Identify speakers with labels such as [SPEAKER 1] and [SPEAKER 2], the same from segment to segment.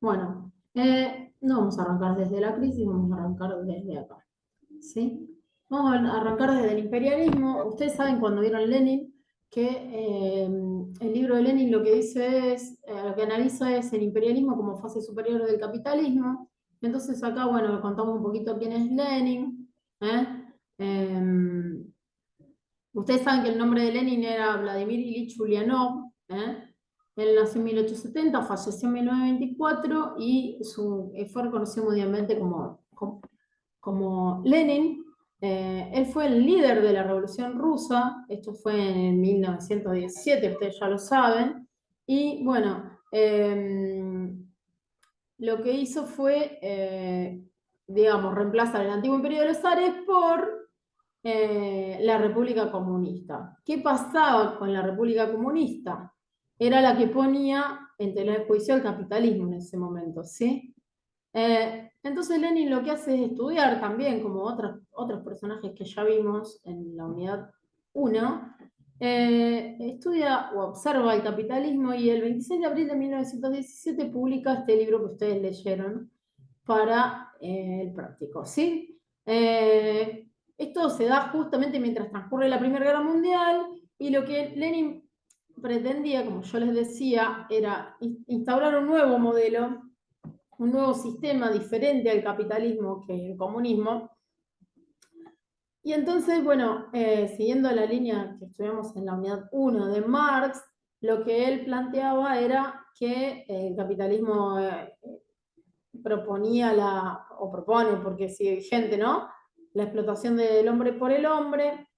[SPEAKER 1] Bueno, no vamos a arrancar desde la crisis, vamos a arrancar desde acá. ¿Sí? Vamos a arrancar desde el imperialismo. Ustedes saben cuando vieron Lenin que el libro de Lenin lo que dice es, lo que analiza es el imperialismo como fase superior del capitalismo. Entonces acá, bueno, contamos un poquito quién es Lenin. ¿eh? Eh, Ustedes saben que el nombre de Lenin era Vladimir Ilich Ulyanov. Él nació en 1870, falleció en 1924 y fue reconocido mundialmente como Lenin. Él fue el líder de la Revolución Rusa, esto fue en 1917, ustedes ya lo saben, y bueno, lo que hizo fue, digamos, reemplazar el antiguo imperio de los zares por la República Comunista. ¿Qué pasaba con la República Comunista? Era la que ponía en tela de juicio el capitalismo en ese momento, ¿sí? Entonces Lenin lo que hace es estudiar también, como otros personajes que ya vimos en la unidad 1, estudia o observa el capitalismo y el 26 de abril de 1917 publica este libro que ustedes leyeron para el práctico, ¿sí? Esto se da justamente mientras transcurre la Primera Guerra Mundial y lo que Lenin pretendía, como yo les decía, era instaurar un nuevo modelo, un nuevo sistema diferente al capitalismo que el comunismo. Y entonces, bueno, siguiendo la línea que estudiamos en la unidad 1 de Marx, lo que él planteaba era que el capitalismo o propone, porque sigue vigente, ¿no? La explotación del hombre por el hombre,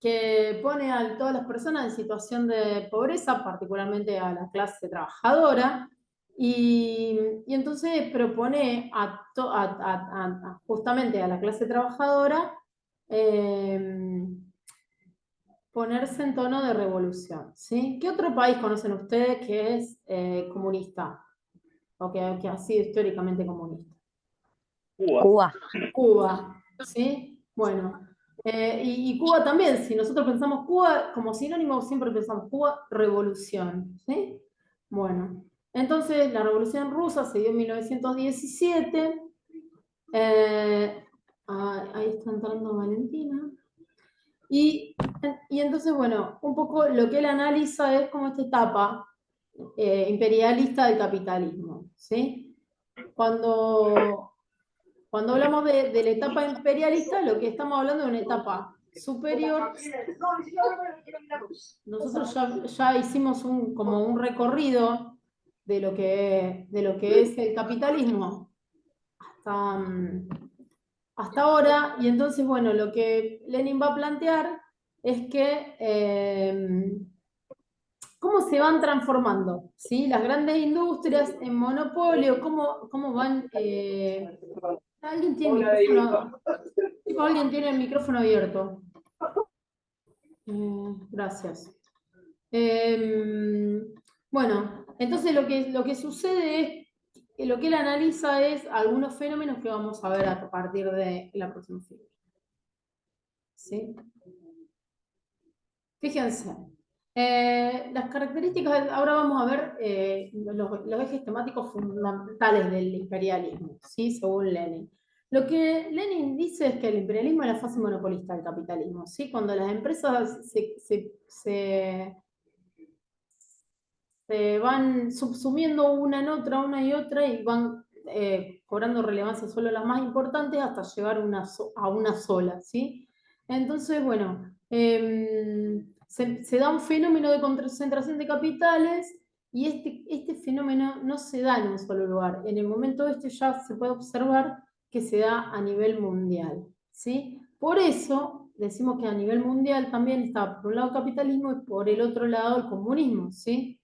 [SPEAKER 1] que pone a todas las personas en situación de pobreza, particularmente a la clase trabajadora, y entonces propone justamente a la clase trabajadora eh, ponerse en tono de revolución, ¿sí? ¿Qué otro país conocen ustedes que es comunista o que ha sido históricamente comunista?
[SPEAKER 2] Cuba.
[SPEAKER 3] Cuba.
[SPEAKER 1] Cuba, ¿sí? Bueno, y Cuba también, si nosotros pensamos Cuba como sinónimo, siempre pensamos Cuba, revolución, ¿sí? Bueno, entonces la revolución rusa se dio en 1917, ahí está entrando Valentina, y, y entonces, bueno, un poco lo que él analiza es como esta etapa imperialista del capitalismo, ¿sí? Cuando Cuando hablamos de la etapa imperialista, lo que estamos hablando es una etapa superior. Nosotros ya hicimos como un recorrido de lo que es el capitalismo hasta, hasta ahora, y entonces, bueno, lo que Lenin va a plantear es que cómo se van transformando, ¿sí? Las grandes industrias en monopolio, cómo van... alguien tiene el micrófono, tipo, alguien tiene el micrófono abierto. Gracias. Bueno, entonces lo que sucede es que lo que él analiza es algunos fenómenos que vamos a ver a partir de la próxima figura. ¿Sí? Fíjense, las características, ahora vamos a ver los ejes temáticos fundamentales del imperialismo, ¿sí? Según Lenin. Lo que Lenin dice es que el imperialismo es la fase monopolista del capitalismo, ¿sí? Cuando las empresas se van subsumiendo una en otra, una y otra, y van cobrando relevancia solo las más importantes hasta llegar a una sola, ¿sí? Entonces, bueno, se da un fenómeno de concentración de capitales y este fenómeno no se da en un solo lugar. En el momento este ya se puede observar que se da a nivel mundial, ¿sí? Por eso decimos que a nivel mundial también está por un lado el capitalismo y por el otro lado el comunismo, ¿sí?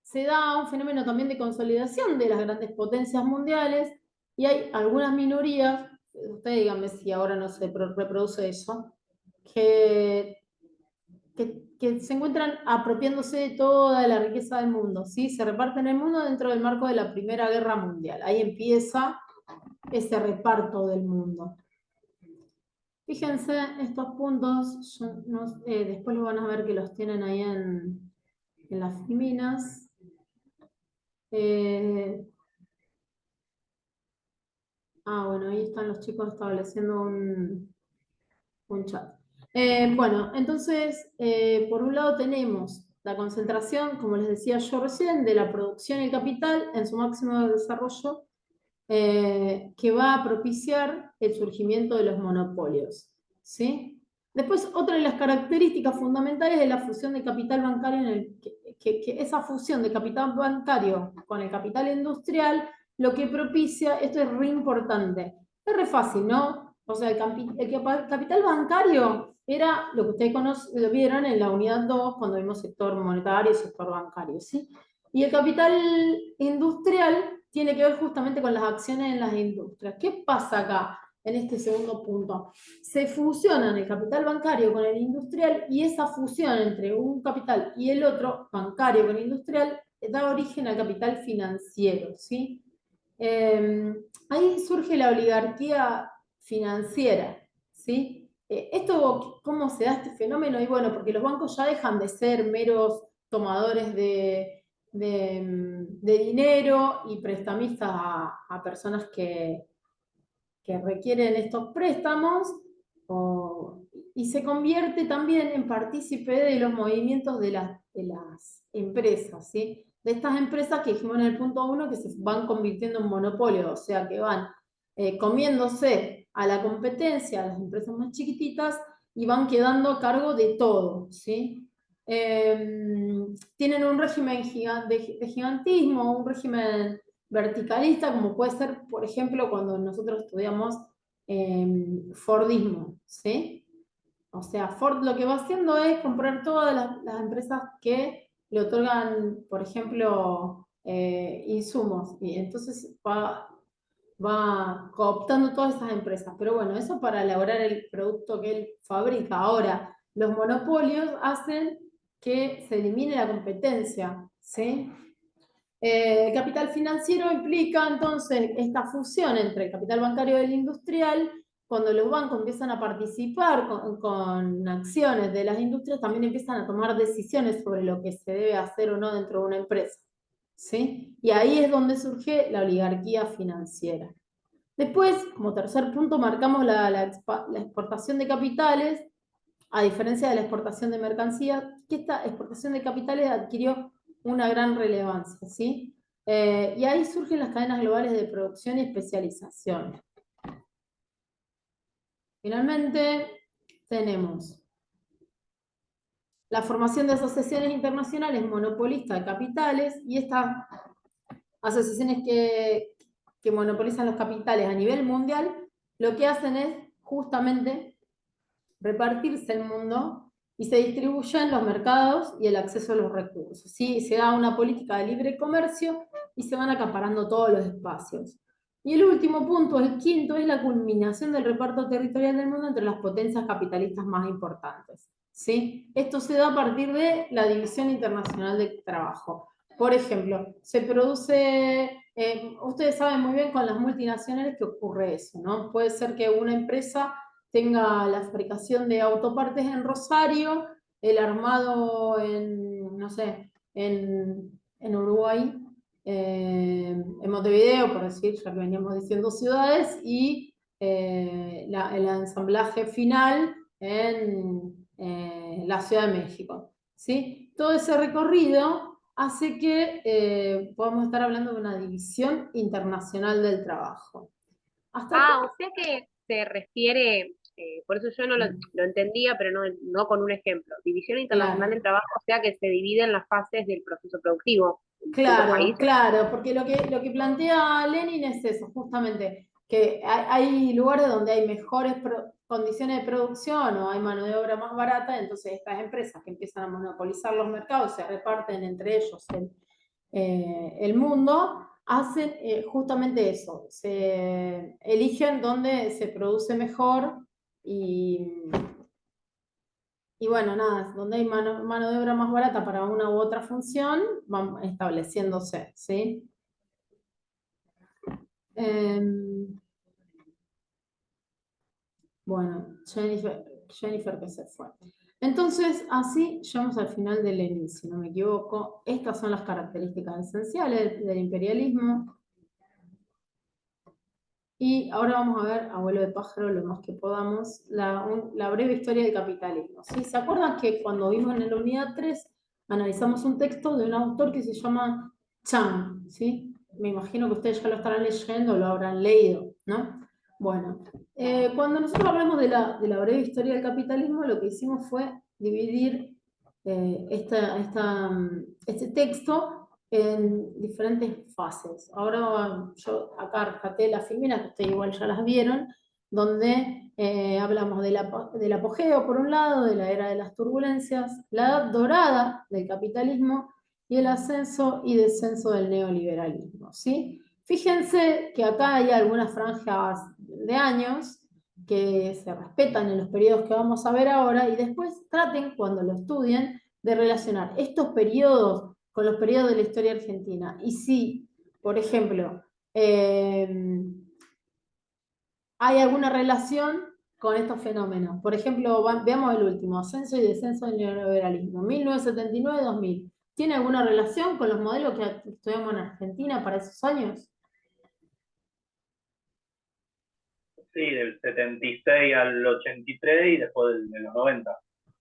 [SPEAKER 1] Se da un fenómeno también de consolidación de las grandes potencias mundiales y hay algunas minorías, ustedes díganme si ahora no se reproduce eso, que, que se encuentran apropiándose de toda la riqueza del mundo, ¿sí? Se reparten el mundo dentro del marco de la Primera Guerra Mundial. Ahí empieza ese reparto del mundo. Fíjense, estos puntos, después los van a ver que los tienen ahí en las filminas. Bueno, ahí están los chicos estableciendo un chat. Bueno, entonces, por un lado tenemos la concentración, como les decía yo recién, de la producción y el capital en su máximo desarrollo, que va a propiciar el surgimiento de los monopolios, ¿sí? Después, otra de las características fundamentales es la fusión de capital bancario, que esa fusión de capital bancario con el capital industrial, lo que propicia, esto es re importante, es re fácil, ¿no? O sea, el capital bancario era lo que ustedes lo vieron en la unidad 2 cuando vimos sector monetario y sector bancario, ¿sí? Y el capital industrial tiene que ver justamente con las acciones en las industrias. ¿Qué pasa acá en este segundo punto? Se fusionan el capital bancario con el industrial y esa fusión entre un capital y el otro, bancario con industrial, da origen al capital financiero, ¿sí? Ahí surge la oligarquía financiera, ¿sí? ¿Cómo se da este fenómeno? Y bueno, porque los bancos ya dejan de ser meros tomadores de dinero y prestamistas a personas que requieren estos préstamos y se convierte también en partícipe de los movimientos de las empresas, ¿sí? De estas empresas que dijimos en el punto 1 que se van convirtiendo en monopolio, o sea que van comiéndose a la competencia, a las empresas más chiquititas y van quedando a cargo de todo, ¿sí? Tienen un régimen de gigantismo, un régimen verticalista, como puede ser, por ejemplo, cuando nosotros estudiamos Fordismo, ¿sí? O sea, Ford lo que va haciendo es comprar todas las empresas que le otorgan, por ejemplo, insumos, y entonces va cooptando todas esas empresas. Pero bueno, eso para elaborar el producto que él fabrica. Ahora, los monopolios hacen que se elimine la competencia, ¿sí? El capital financiero implica entonces esta fusión entre el capital bancario y el industrial. Cuando los bancos empiezan a participar con acciones de las industrias, también empiezan a tomar decisiones sobre lo que se debe hacer o no dentro de una empresa, ¿sí? Y ahí es donde surge la oligarquía financiera. Después, como tercer punto, marcamos la exportación de capitales, a diferencia de la exportación de mercancías, que esta exportación de capitales adquirió una gran relevancia, ¿sí? Y ahí surgen las cadenas globales de producción y especialización. Finalmente, tenemos la formación de asociaciones internacionales monopolistas de capitales, y estas asociaciones que monopolizan los capitales a nivel mundial, lo que hacen es justamente repartirse el mundo y se distribuyen los mercados y el acceso a los recursos, ¿sí? Se da una política de libre comercio y se van acaparando todos los espacios. Y el último punto, el quinto, es la culminación del reparto territorial del mundo entre las potencias capitalistas más importantes, ¿sí? Esto se da a partir de la División Internacional de Trabajo. Por ejemplo, se produce, ustedes saben muy bien con las multinacionales que ocurre eso, ¿no? Puede ser que una empresa tenga la fabricación de autopartes en Rosario, el armado en, no sé, en Uruguay, en Montevideo, por decir, ya que veníamos diciendo ciudades, y el ensamblaje final en la Ciudad de México, ¿sí? Todo ese recorrido hace que podamos estar hablando de una división internacional del trabajo. Hasta acá.
[SPEAKER 2] O sea que se refiere, por eso yo no lo entendía, pero no con un ejemplo. División Internacional del
[SPEAKER 1] Claro.
[SPEAKER 2] Trabajo, o sea que se divide en las fases del proceso productivo en distintos
[SPEAKER 1] Claro,
[SPEAKER 2] países.
[SPEAKER 1] claro, porque lo que plantea Lenin es eso, justamente, que hay lugares donde hay mejores condiciones de producción o hay mano de obra más barata, entonces estas empresas que empiezan a monopolizar los mercados, se reparten entre ellos el mundo, hacen justamente eso, se eligen dónde se produce mejor y bueno, nada, donde hay mano de obra más barata para una u otra función, van estableciéndose, ¿sí? Em, bueno, Jennifer que se fue. Entonces, así llegamos al final de Lenin, si no me equivoco. Estas son las características esenciales del imperialismo. Y ahora vamos a ver, abuelo de pájaro, lo más que podamos, la breve historia del capitalismo. ¿Sí? ¿Se acuerdan que cuando vimos en la unidad 3 analizamos un texto de un autor que se llama Chang? ¿Sí? Me imagino que ustedes ya lo estarán leyendo, lo habrán leído, ¿no? Bueno, cuando nosotros hablamos de la breve historia del capitalismo, lo que hicimos fue dividir este texto en diferentes fases. Ahora yo acá rescaté las filminas, que ustedes igual ya las vieron, donde hablamos del apogeo, por un lado, de la era de las turbulencias, la edad dorada del capitalismo y el ascenso y descenso del neoliberalismo, ¿sí? Fíjense que acá hay algunas franjas de años que se respetan en los periodos que vamos a ver ahora y después traten, cuando lo estudien, de relacionar estos periodos con los periodos de la historia argentina. Y si, por ejemplo, hay alguna relación con estos fenómenos. Por ejemplo, veamos el último, ascenso y descenso del neoliberalismo, 1979-2000. ¿Tiene alguna relación con los modelos que estudiamos en Argentina para esos años?
[SPEAKER 3] Sí, del 76 al 83 y después de los 90.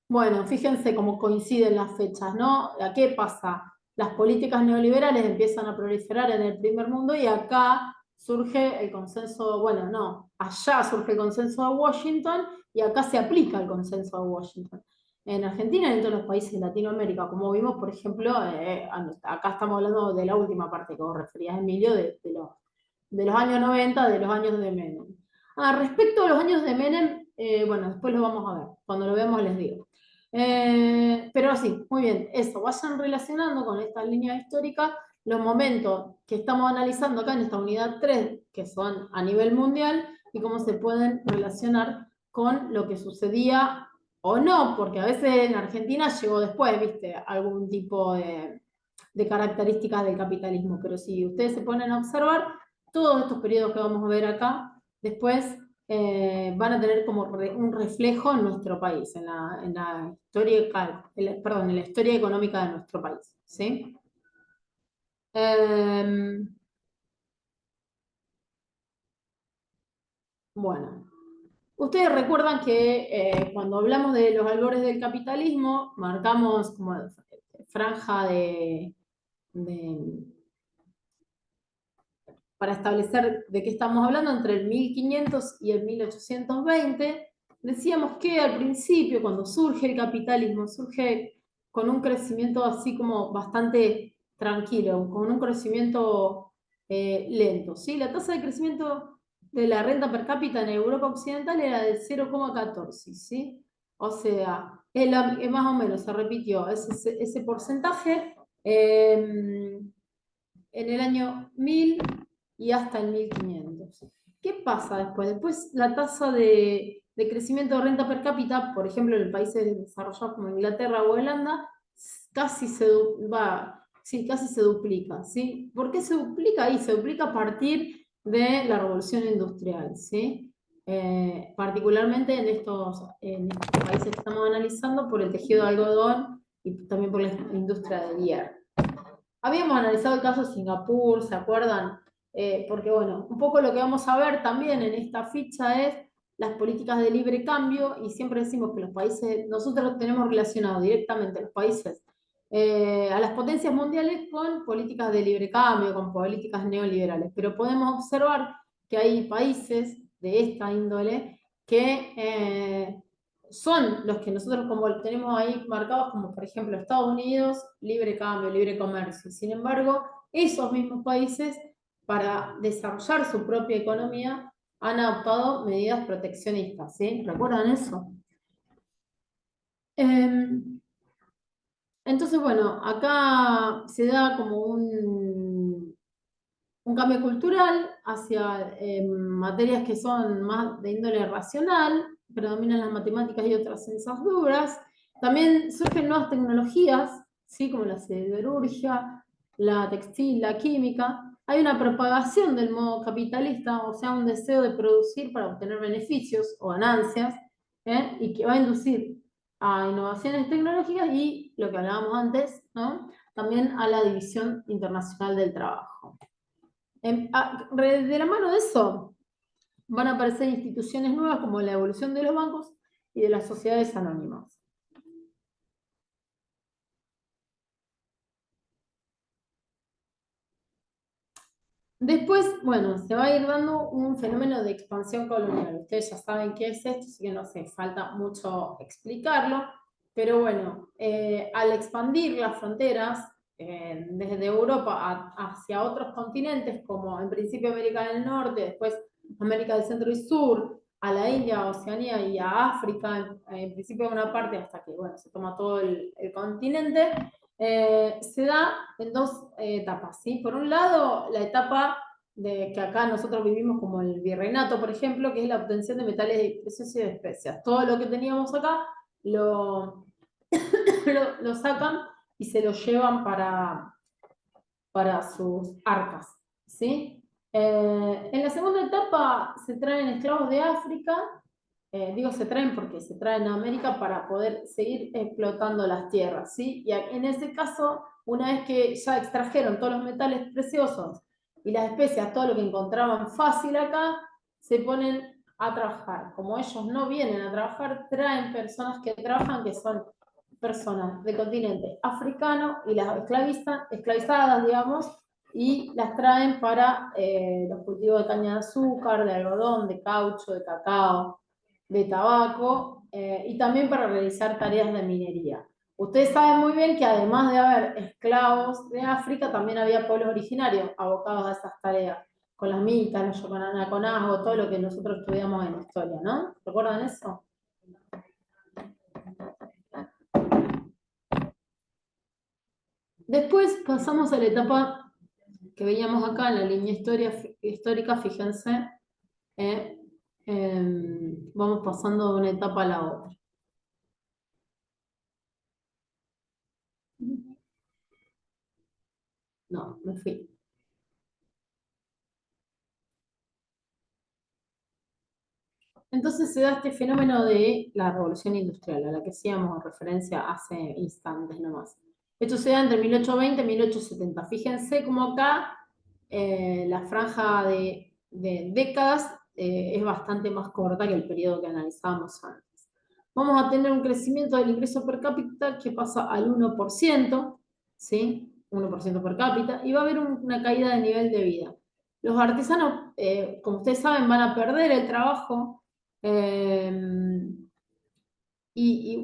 [SPEAKER 1] Bueno, fíjense cómo coinciden las fechas, ¿no? ¿Qué pasa? Las políticas neoliberales empiezan a proliferar en el primer mundo y acá surge el consenso, bueno, no, allá surge el consenso de Washington y acá se aplica el consenso de Washington. En Argentina y en todos los países de Latinoamérica, como vimos, por ejemplo, acá estamos hablando de la última parte que vos referías, Emilio, de los años 90, de los años de Menem. Respecto a los años de Menem, bueno, después lo vamos a ver, cuando lo veamos les digo. Pero sí, muy bien, eso, vayan relacionando con esta línea histórica los momentos que estamos analizando acá en esta unidad 3, que son a nivel mundial, y cómo se pueden relacionar con lo que sucedía o no, porque a veces en Argentina llegó después, viste, algún tipo de características del capitalismo, pero si ustedes se ponen a observar, todos estos periodos que vamos a ver acá, después van a tener como un reflejo en nuestro país, en la historia, perdón, en la historia económica de nuestro país, ¿sí? Bueno, ustedes recuerdan que cuando hablamos de los albores del capitalismo, marcamos como franja de para establecer de qué estamos hablando, entre el 1500 y el 1820, decíamos que al principio, cuando surge el capitalismo, surge con un crecimiento así como bastante tranquilo, con un crecimiento lento, ¿sí? La tasa de crecimiento de la renta per cápita en Europa Occidental era del 0,14, ¿sí? O sea, más o menos se repitió ese porcentaje en el año 1000 y hasta el 1500. ¿Qué pasa después? Después la tasa de crecimiento de renta per cápita, por ejemplo, en países desarrollados como Inglaterra o Holanda, casi casi se duplica, ¿sí? ¿Por qué se duplica? Y se duplica a partir de la revolución industrial, ¿sí? Particularmente en estos países que estamos analizando por el tejido de algodón y también por la industria del hierro. Habíamos analizado el caso de Singapur, ¿se acuerdan? Porque bueno, un poco lo que vamos a ver también en esta ficha es las políticas de libre cambio y siempre decimos que los países, nosotros tenemos relacionado directamente a los países, a las potencias mundiales con políticas de libre cambio, con políticas neoliberales, pero podemos observar que hay países de esta índole que son los que nosotros como tenemos ahí marcados como por ejemplo Estados Unidos, libre cambio, libre comercio. Sin embargo, esos mismos países para desarrollar su propia economía han adoptado medidas proteccionistas, ¿sí? ¿Recuerdan eso? Entonces, bueno, acá se da como un cambio cultural hacia materias que son más de índole racional, predominan las matemáticas y otras ciencias duras. También surgen nuevas tecnologías, ¿sí? Como la siderurgia, la textil, la química. Hay una propagación del modo capitalista, o sea, un deseo de producir para obtener beneficios o ganancias, y que va a inducir a innovaciones tecnológicas y lo que hablábamos antes, ¿no? También a la División Internacional del Trabajo. De la mano de eso van a aparecer instituciones nuevas como la evolución de los bancos y de las sociedades anónimas. Después, bueno, se va a ir dando un fenómeno de expansión colonial. Ustedes ya saben qué es esto, así que no hace falta mucho explicarlo. Pero bueno, al expandir las fronteras desde Europa hacia otros continentes, como en principio América del Norte, después América del Centro y Sur, a la India, a Oceanía y a África, en principio una parte hasta que bueno, se toma todo el continente, se da en dos etapas, ¿sí? Por un lado, la etapa de que acá nosotros vivimos como el virreinato, por ejemplo, que es la obtención de metales preciosos y de especias. Todo lo que teníamos acá lo, lo sacan y se lo llevan para sus arcas, ¿sí? En la segunda etapa se traen esclavos de África, digo se traen porque se traen a América para poder seguir explotando las tierras, ¿sí? Y en ese caso, una vez que ya extrajeron todos los metales preciosos y las especias, todo lo que encontraban fácil acá, se ponen a trabajar. Como ellos no vienen a trabajar, traen personas que trabajan, que son personas del continente africano y las esclavizadas, digamos, y las traen para los cultivos de caña de azúcar, de algodón, de caucho, de cacao, de tabaco, y también para realizar tareas de minería. Ustedes saben muy bien que además de haber esclavos de África, también había pueblos originarios abocados a esas tareas, con las mitas, los yoconanacos, todo lo que nosotros estudiamos en la historia, ¿no? ¿Recuerdan eso? Después pasamos a la etapa que veíamos acá en la línea histórica, fíjense, vamos pasando de una etapa a la otra. No, me fui. Entonces se da este fenómeno de la revolución industrial, a la que hacíamos referencia hace instantes nomás. Esto se da entre 1820 y 1870. Fíjense cómo acá la franja de décadas es bastante más corta que el periodo que analizábamos antes. Vamos a tener un crecimiento del ingreso per cápita que pasa al 1%, ¿sí? 1% per cápita, y va a haber una caída de nivel de vida. Los artesanos, como ustedes saben, van a perder el trabajo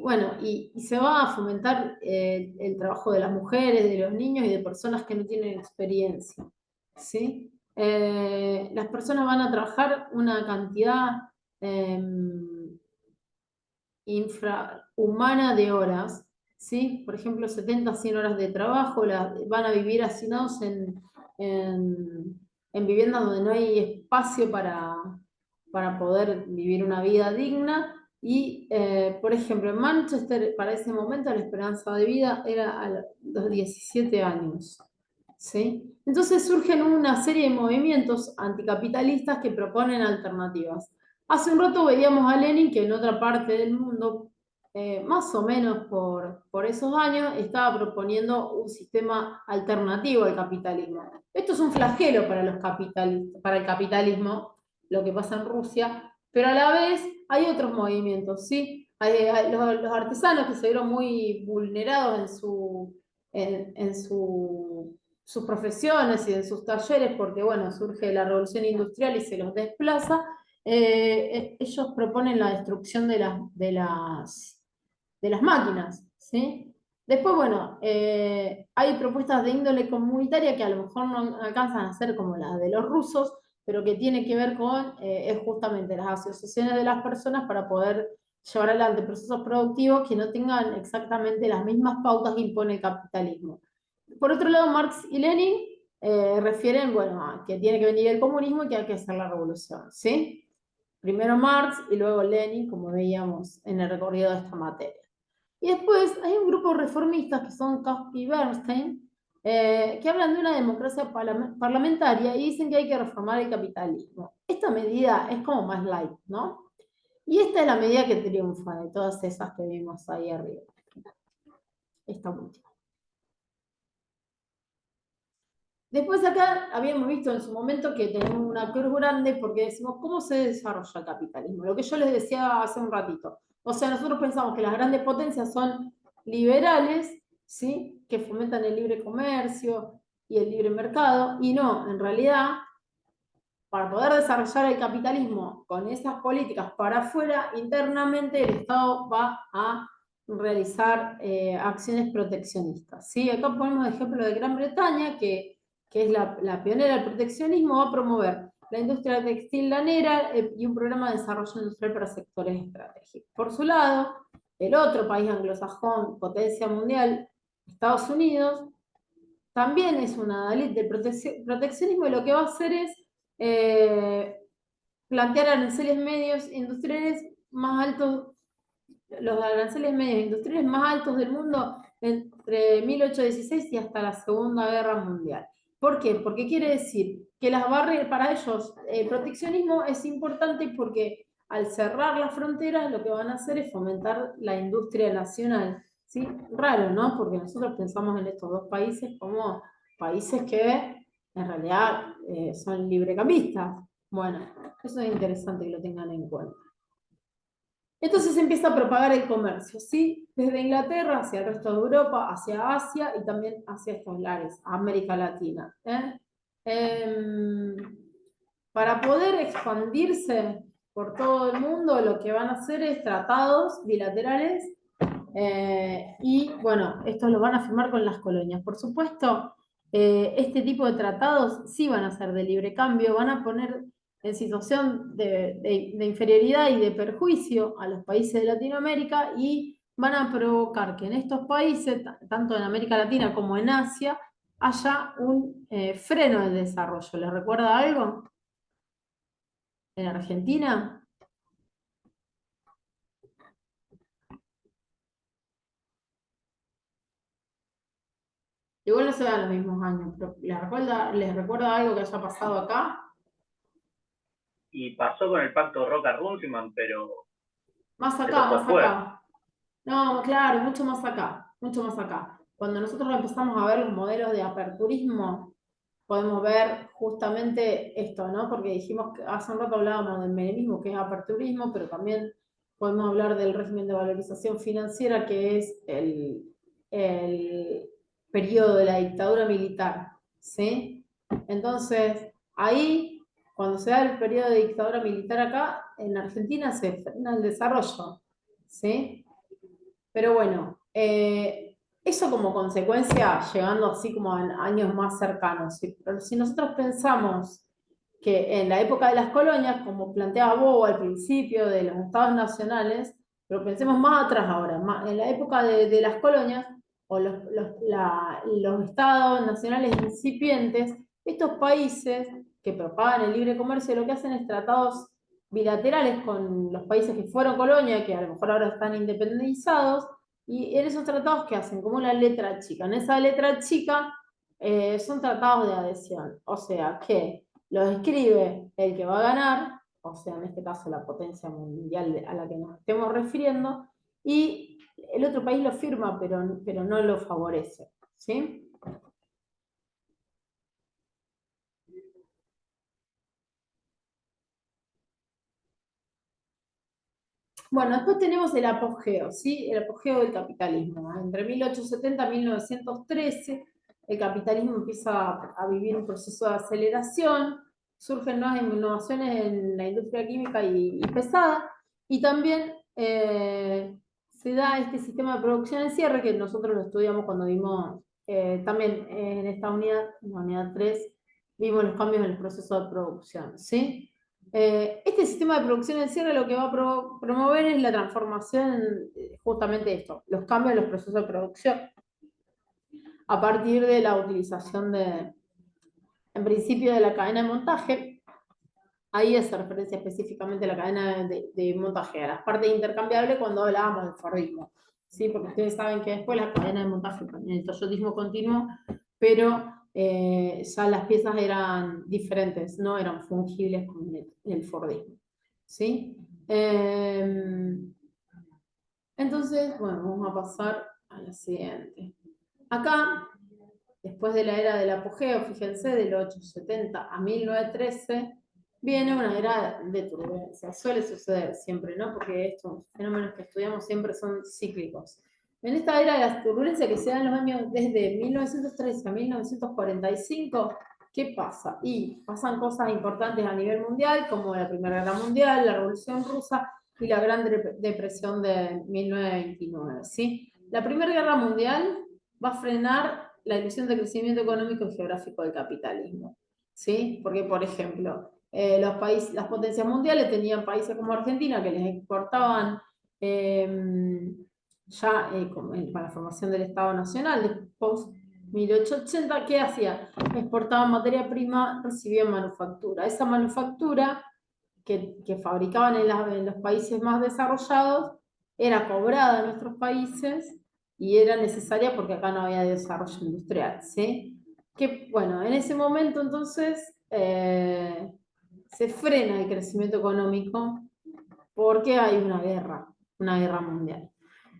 [SPEAKER 1] bueno, y se va a fomentar el trabajo de las mujeres, de los niños y de personas que no tienen experiencia, ¿sí? Las personas van a trabajar una cantidad infrahumana de horas, ¿sí? Por ejemplo, 70, 100 horas de trabajo, van a vivir hacinados en viviendas donde no hay espacio para poder vivir una vida digna. Y, por ejemplo, en Manchester, para ese momento, la esperanza de vida era a los 17 años, ¿sí? Entonces surgen una serie de movimientos anticapitalistas que proponen alternativas. Hace un rato veíamos a Lenin que en otra parte del mundo, más o menos por esos años, estaba proponiendo un sistema alternativo al capitalismo. Esto es un flagelo para para el capitalismo, lo que pasa en Rusia, pero a la vez hay otros movimientos, ¿sí? Hay los artesanos que se vieron muy vulnerados en sus profesiones y en sus talleres, porque bueno, surge la revolución industrial y se los desplaza, ellos proponen la destrucción de las máquinas, ¿sí? Después, bueno, hay propuestas de índole comunitaria que a lo mejor no alcanzan a ser como las de los rusos, pero que tiene que ver con es justamente las asociaciones de las personas para poder llevar adelante procesos productivos que no tengan exactamente las mismas pautas que impone el capitalismo. Por otro lado, Marx y Lenin refieren, bueno, a que tiene que venir el comunismo y que hay que hacer la revolución, ¿sí? Primero Marx y luego Lenin, como veíamos en el recorrido de esta materia. Y después hay un grupo de reformistas que son Kautsky y Bernstein, que hablan de una democracia parlamentaria y dicen que hay que reformar el capitalismo. Esta medida es como más light, ¿no? Y esta es la medida que triunfa de todas esas que vimos ahí arriba. Esta última. Después acá habíamos visto en su momento que tenemos una cruz grande porque decimos, ¿cómo se desarrolla el capitalismo? Lo que yo les decía hace un ratito. O sea, nosotros pensamos que las grandes potencias son liberales, ¿sí? Que fomentan el libre comercio y el libre mercado, y no, en realidad, para poder desarrollar el capitalismo con esas políticas para afuera, internamente el Estado va a realizar acciones proteccionistas, ¿sí? Acá ponemos el ejemplo de Gran Bretaña, que es la pionera del proteccionismo, va a promover la industria textil lanera y un programa de desarrollo industrial para sectores estratégicos. Por su lado, el otro país anglosajón, potencia mundial, Estados Unidos, también es una adalid del proteccionismo, y lo que va a hacer es plantear aranceles medios industriales más altos, los aranceles medios industriales más altos del mundo entre 1816 y hasta la Segunda Guerra Mundial. ¿Por qué? Porque quiere decir que las barreras, para ellos, el proteccionismo es importante porque al cerrar las fronteras lo que van a hacer es fomentar la industria nacional. ¿Sí? Raro, ¿no? Porque nosotros pensamos en estos dos países como países que en realidad son librecambistas. Bueno, eso es interesante que lo tengan en cuenta. Entonces empieza a propagar el comercio, ¿sí? Desde Inglaterra hacia el resto de Europa, hacia Asia y también hacia estos lares, América Latina. Para poder expandirse por todo el mundo, lo que van a hacer es tratados bilaterales y, bueno, estos los van a firmar con las colonias. Por supuesto, este tipo de tratados sí van a ser de libre cambio, van a poner en situación de inferioridad y de perjuicio a los países de Latinoamérica y van a provocar que en estos países, tanto en América Latina como en Asia, haya un freno del desarrollo. ¿Les recuerda algo? En Argentina, igual no se dan los mismos años, pero les recuerda algo que haya pasado acá?
[SPEAKER 3] Y pasó con el pacto Roca-Runciman, pero
[SPEAKER 1] Más
[SPEAKER 3] eso
[SPEAKER 1] acá,
[SPEAKER 3] fue
[SPEAKER 1] más
[SPEAKER 3] después.
[SPEAKER 1] acá. No, claro, mucho más acá, mucho más acá. Cuando nosotros empezamos a ver los modelos de aperturismo, podemos ver justamente esto, ¿no? Porque dijimos que hace un rato hablábamos del menemismo, que es aperturismo, pero también podemos hablar del régimen de valorización financiera, que es el periodo de la dictadura militar, ¿sí? Entonces, ahí, cuando se da el periodo de dictadura militar acá, en Argentina se frena el desarrollo, ¿sí? Pero bueno, eso como consecuencia, llegando así como a años más cercanos. ¿Sí? Pero si nosotros pensamos que en la época de las colonias, como planteaba Bobo al principio de los estados nacionales, pero pensemos más atrás ahora, en la época de las colonias, o los estados nacionales incipientes, estos países que propagan el libre comercio lo que hacen es tratados bilaterales con los países que fueron colonia, que a lo mejor ahora están independizados, y en esos tratados que hacen como una letra chica. En esa letra chica son tratados de adhesión, o sea que los escribe el que va a ganar, o sea, en este caso la potencia mundial a la que nos estemos refiriendo, y el otro país lo firma, pero no lo favorece, ¿sí? Bueno, después tenemos el apogeo, ¿sí? El apogeo del capitalismo. Entre 1870 y 1913, el capitalismo empieza a vivir un proceso de aceleración, surgen nuevas innovaciones en la industria química y pesada, y también se da este sistema de producción en cierre que nosotros lo estudiamos cuando vimos, también en esta unidad, en la unidad 3, vimos los cambios en el proceso de producción, ¿sí? Este sistema de producción en cierre lo que va a promover es la transformación, justamente de esto, los cambios en los procesos de producción, a partir de la utilización en principio, de la cadena de montaje. Ahí hace referencia específicamente a la cadena de montaje, a las partes intercambiables cuando hablábamos del Fordismo, ¿sí? Porque ustedes saben que después la cadena de montaje, en el toyotismo continuó, pero ya las piezas eran diferentes, no eran fungibles con el Fordismo, ¿sí? Entonces, bueno, vamos a pasar a la siguiente. Acá, después de la era del apogeo, fíjense, del 870 a 1913, viene una era de turbulencia. Suele suceder siempre, ¿no? Porque estos fenómenos que estudiamos siempre son cíclicos. En esta era de la turbulencia que se da en los años desde 1913 a 1945, ¿qué pasa? Y pasan cosas importantes a nivel mundial, como la Primera Guerra Mundial, la Revolución Rusa y la Gran Depresión de 1929, ¿sí? La Primera Guerra Mundial va a frenar la ilusión de crecimiento económico y geográfico del capitalismo, ¿sí? Porque, por ejemplo, las potencias mundiales tenían países como Argentina que les exportaban para la formación del Estado Nacional, después 1880, ¿qué hacía? Exportaban materia prima, recibían manufactura. Esa manufactura que fabricaban en los países más desarrollados era cobrada en nuestros países y era necesaria porque acá no había desarrollo industrial, ¿sí? Que, bueno, en ese momento entonces se frena el crecimiento económico porque hay una guerra mundial.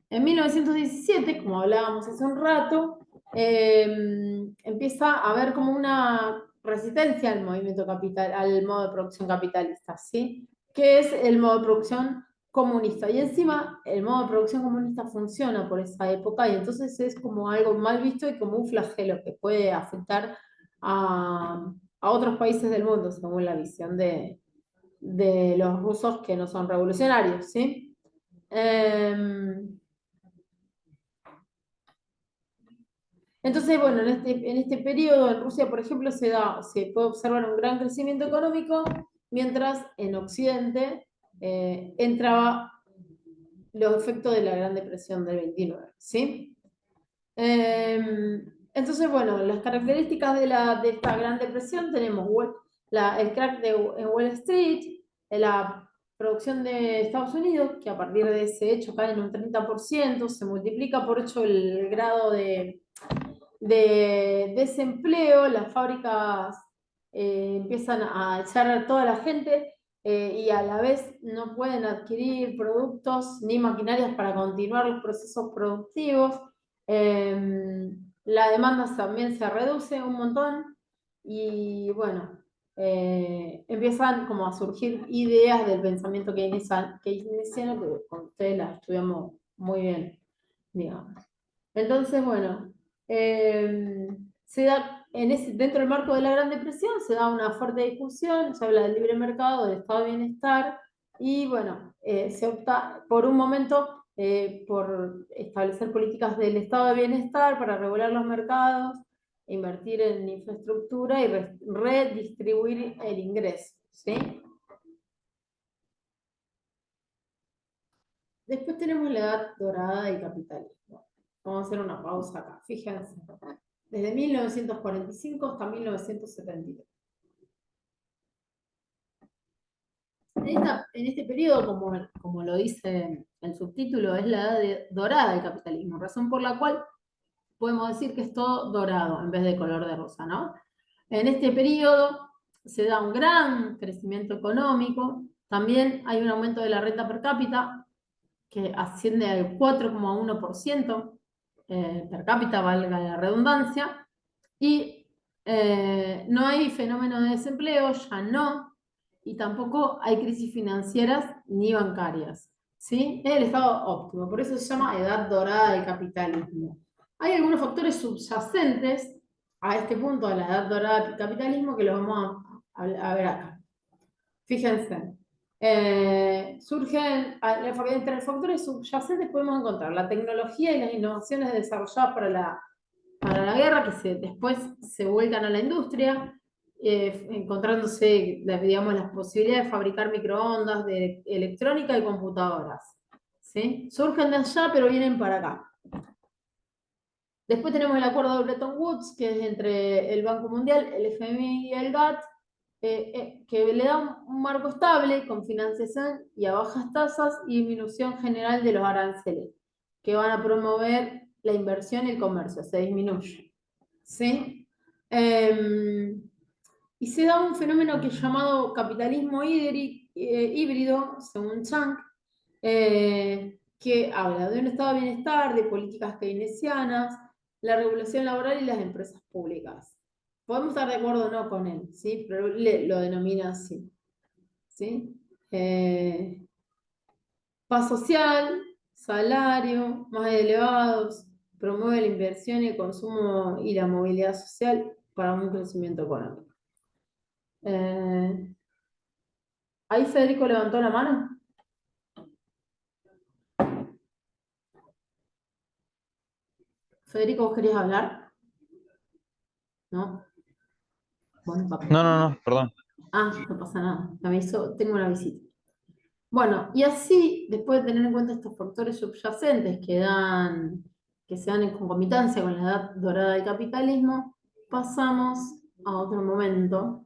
[SPEAKER 1] En 1917, como hablábamos hace un rato, empieza a haber como una resistencia al movimiento capital, al modo de producción capitalista, ¿sí? Que es el modo de producción comunista. Y encima el modo de producción comunista funciona por esa época y entonces es como algo mal visto y como un flagelo que puede afectar a otros países del mundo, según la visión de los rusos que no son revolucionarios, ¿sí? Entonces, bueno, en este periodo en Rusia, por ejemplo, se puede observar un gran crecimiento económico, mientras en Occidente entraba los efectos de la Gran Depresión del 29, ¿sí? Entonces, bueno, las características de esta Gran Depresión tenemos el crack en Wall Street, la producción de Estados Unidos, que a partir de ese hecho cae en un 30%, se multiplica por 8 el grado de desempleo, las fábricas empiezan a echar a toda la gente y a la vez no pueden adquirir productos ni maquinarias para continuar los procesos productivos. La demanda también se reduce un montón y bueno, empiezan como a surgir ideas del pensamiento keynesiano que con ustedes las estudiamos muy bien, digamos. Entonces, bueno, se da dentro del marco de la Gran Depresión, se da una fuerte discusión, se habla del libre mercado, del estado de bienestar, y bueno, se opta por un momento por establecer políticas del estado de bienestar para regular los mercados, invertir en infraestructura y redistribuir el ingreso, ¿sí? Después tenemos la edad dorada del capitalismo. Vamos a hacer una pausa acá, fíjense. Desde 1945 hasta 1973. En este periodo, como lo dice el subtítulo, es la edad dorada del capitalismo, razón por la cual podemos decir que es todo dorado en vez de color de rosa, ¿no? En este periodo se da un gran crecimiento económico, también hay un aumento de la renta per cápita que asciende al 4,1% per cápita, valga la redundancia, y no hay fenómeno de desempleo, ya no, y tampoco hay crisis financieras ni bancarias, ¿sí? Es el estado óptimo, por eso se llama edad dorada del capitalismo. Hay algunos factores subyacentes a este punto, a la edad dorada del capitalismo, que los vamos a ver acá. Fíjense, entre los factores subyacentes podemos encontrar la tecnología y las innovaciones desarrolladas para la guerra, que después se vuelcan a la industria, encontrándose, digamos, las posibilidades de fabricar microondas, de electrónica y computadoras, ¿sí? Surgen de allá, pero vienen para acá. Después tenemos el acuerdo de Bretton Woods, que es entre el Banco Mundial, el FMI y el GATT, que le da un marco estable con financiación y a bajas tasas y disminución general de los aranceles, que van a promover la inversión y el comercio, se disminuye. ¿Sí? y se da un fenómeno que es llamado capitalismo híbrido, según Chang, que habla de un estado de bienestar, de políticas keynesianas, la regulación laboral y las empresas públicas. Podemos estar de acuerdo o no con él, ¿sí? Pero lo denomina así, ¿sí? Paz social, salario más elevados, promueve la inversión y el consumo y la movilidad social para un crecimiento económico. Ahí Federico levantó la mano. Federico, ¿vos querías hablar? ¿No? Bueno, papá.
[SPEAKER 4] No, perdón.
[SPEAKER 1] Ah, no pasa nada. Me avisó, tengo una visita. Bueno, y así, después de tener en cuenta estos factores subyacentes que se dan en concomitancia con la edad dorada del capitalismo, pasamos a otro momento,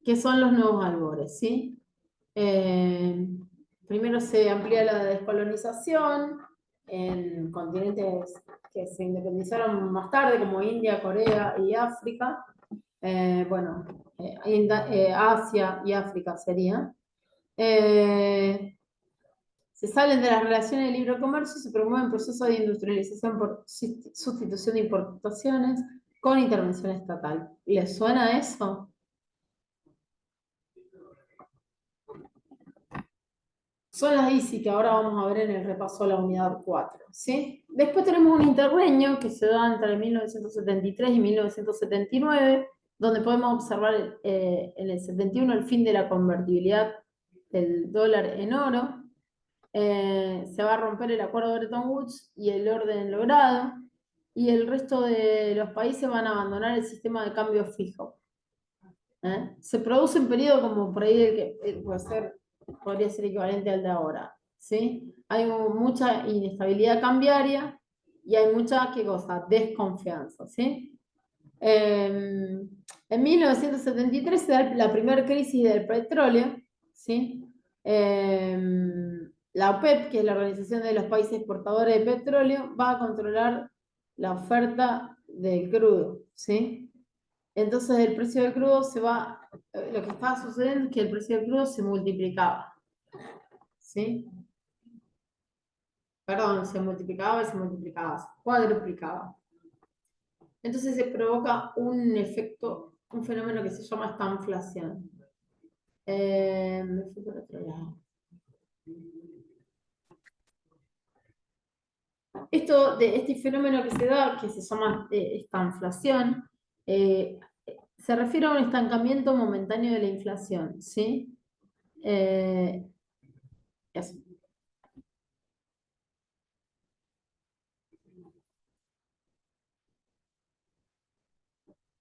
[SPEAKER 1] que son los nuevos albores, ¿sí? Primero se amplía la descolonización en continentes que se independizaron más tarde, como India, Corea y África. Asia y África sería. Se salen de las relaciones de libre comercio y se promueven procesos de industrialización por sustitución de importaciones con intervención estatal. ¿Les suena eso? Son las ICI que ahora vamos a ver en el repaso de la unidad 4, ¿sí? Después tenemos un interreño que se da entre 1973 y 1979, donde podemos observar en el 71 el fin de la convertibilidad del dólar en oro. Se va a romper el acuerdo de Bretton Woods y el orden logrado, y el resto de los países van a abandonar el sistema de cambio fijo. Se produce un periodo como por ahí que podría ser equivalente al de ahora, ¿sí? Hay mucha inestabilidad cambiaria y hay mucha, ¿qué cosa? Desconfianza, ¿sí? En 1973 se da la primera crisis del petróleo, ¿sí? La OPEP, que es la Organización de los Países Exportadores de Petróleo, va a controlar la oferta del crudo, ¿sí? Entonces el precio del crudo lo que estaba sucediendo es que el precio del crudo se multiplicaba, ¿sí? Perdón, se multiplicaba, se cuadruplicaba. Entonces se provoca un efecto, un fenómeno que se llama estanflación. Me fui por otro lado. Este fenómeno que se da, que se llama estanflación, se refiere a un estancamiento momentáneo de la inflación, ¿sí? Eso.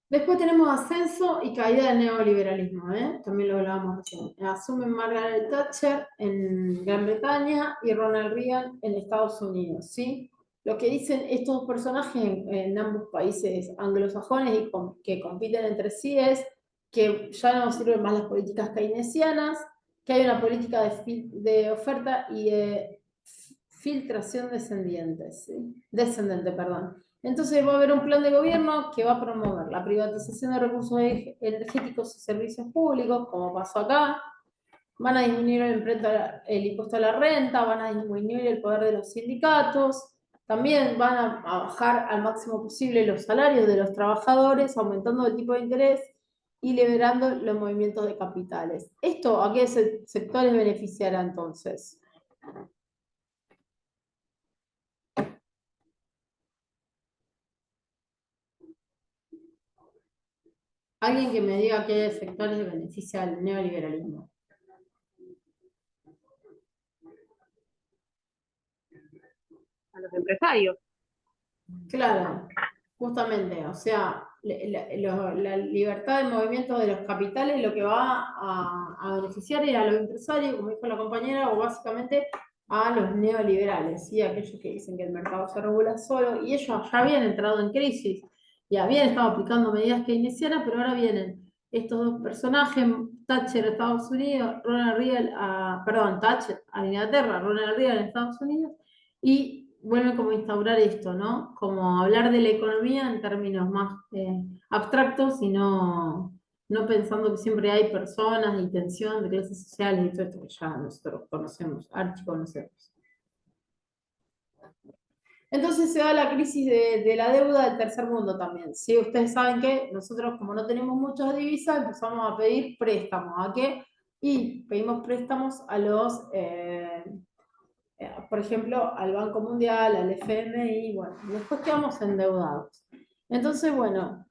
[SPEAKER 1] Después tenemos ascenso y caída del neoliberalismo, también lo hablábamos recién. Asumen Margaret Thatcher en Gran Bretaña y Ronald Reagan en Estados Unidos, ¿sí? Lo que dicen estos dos personajes en ambos países anglosajones y que compiten entre sí es que ya no sirven más las políticas keynesianas, que hay una política de oferta y de filtración descendente, ¿sí? Perdón. Entonces va a haber un plan de gobierno que va a promover la privatización de recursos energéticos y servicios públicos, como pasó acá. Van a disminuir el impuesto a la renta, van a disminuir el poder de los sindicatos. También van a bajar al máximo posible los salarios de los trabajadores, aumentando el tipo de interés y liberando los movimientos de capitales. ¿Esto a qué sectores beneficiará entonces? Alguien que me diga qué sectores beneficia al neoliberalismo.
[SPEAKER 2] A los empresarios.
[SPEAKER 1] Claro, justamente, o sea, la libertad de movimiento de los capitales lo que va a beneficiar es a los empresarios, como dijo la compañera, o básicamente a los neoliberales, ¿sí? Aquellos que dicen que el mercado se regula solo, y ellos ya habían entrado en crisis y habían estado aplicando medidas keynesianas, pero ahora vienen estos dos personajes, Thatcher a Estados Unidos, Ronald Reagan Thatcher a Inglaterra, Ronald Reagan a Estados Unidos, y vuelven como a instaurar esto, ¿no? Como hablar de la economía en términos más abstractos y no pensando que siempre hay personas y tensión de clases sociales y todo esto que ya nosotros conocemos, archiconocemos. Entonces se da la crisis de la deuda del tercer mundo también. ¿Sí? Ustedes saben que nosotros, como no tenemos muchas divisas, empezamos a pedir préstamos. ¿A qué? Y pedimos préstamos a los, por ejemplo, al Banco Mundial, al FMI, bueno, después quedamos endeudados. Entonces, bueno,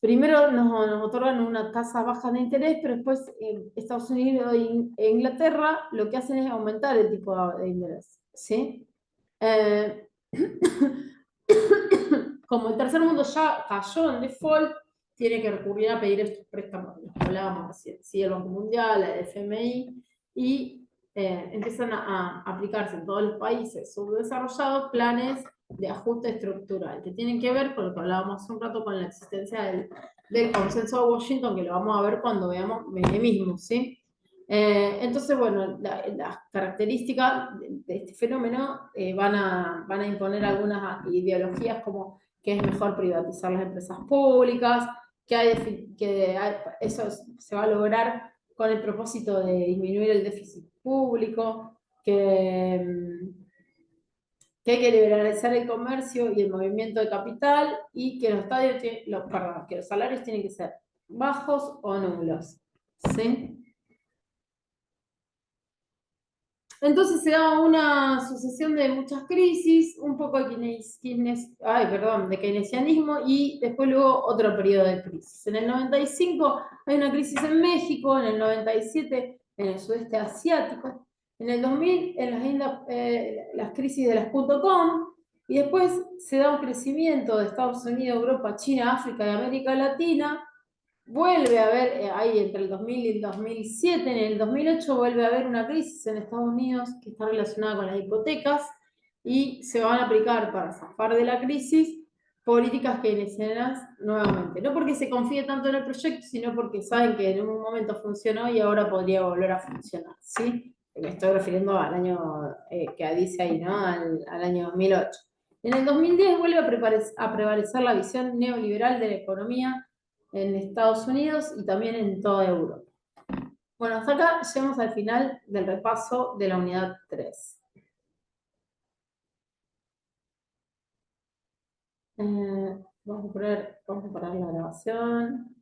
[SPEAKER 1] primero nos otorgan una tasa baja de interés, pero después Estados Unidos e Inglaterra lo que hacen es aumentar el tipo de interés, ¿sí? Como el tercer mundo ya cayó en default, tiene que recurrir a pedir estos préstamos, los que hablábamos recién, ¿sí? El Banco Mundial, el FMI, y empiezan a aplicarse en todos los países subdesarrollados planes de ajuste estructural, que tienen que ver con lo que hablábamos hace un rato con la existencia del consenso de Washington, que lo vamos a ver cuando veamos menemismo, ¿sí? Entonces, bueno, las características de este fenómeno van a imponer algunas ideologías como que es mejor privatizar las empresas públicas, eso se va a lograr con el propósito de disminuir el déficit público, que hay que liberalizar el comercio y el movimiento de capital y que que los salarios tienen que ser bajos o nulos. ¿Sí? Entonces se da una sucesión de muchas crisis, un poco de de keynesianismo y después luego otro periodo de crisis. En el 95 hay una crisis en México, en el 97 en el sudeste asiático, en el 2000 en las crisis de las .com y después se da un crecimiento de Estados Unidos, Europa, China, África y América Latina. Vuelve a haber, ahí entre el 2000 y el 2007, en el 2008 vuelve a haber una crisis en Estados Unidos que está relacionada con las hipotecas y se van a aplicar para zafar de la crisis políticas keynesianas nuevamente. No porque se confíe tanto en el proyecto, sino porque saben que en un momento funcionó y ahora podría volver a funcionar, ¿sí? Me estoy refiriendo al año que dice ahí, ¿no? Al año 2008. En el 2010 vuelve a prevalecer la visión neoliberal de la economía en Estados Unidos y también en toda Europa. Bueno, hasta acá llegamos al final del repaso de la unidad 3. Vamos a parar la grabación.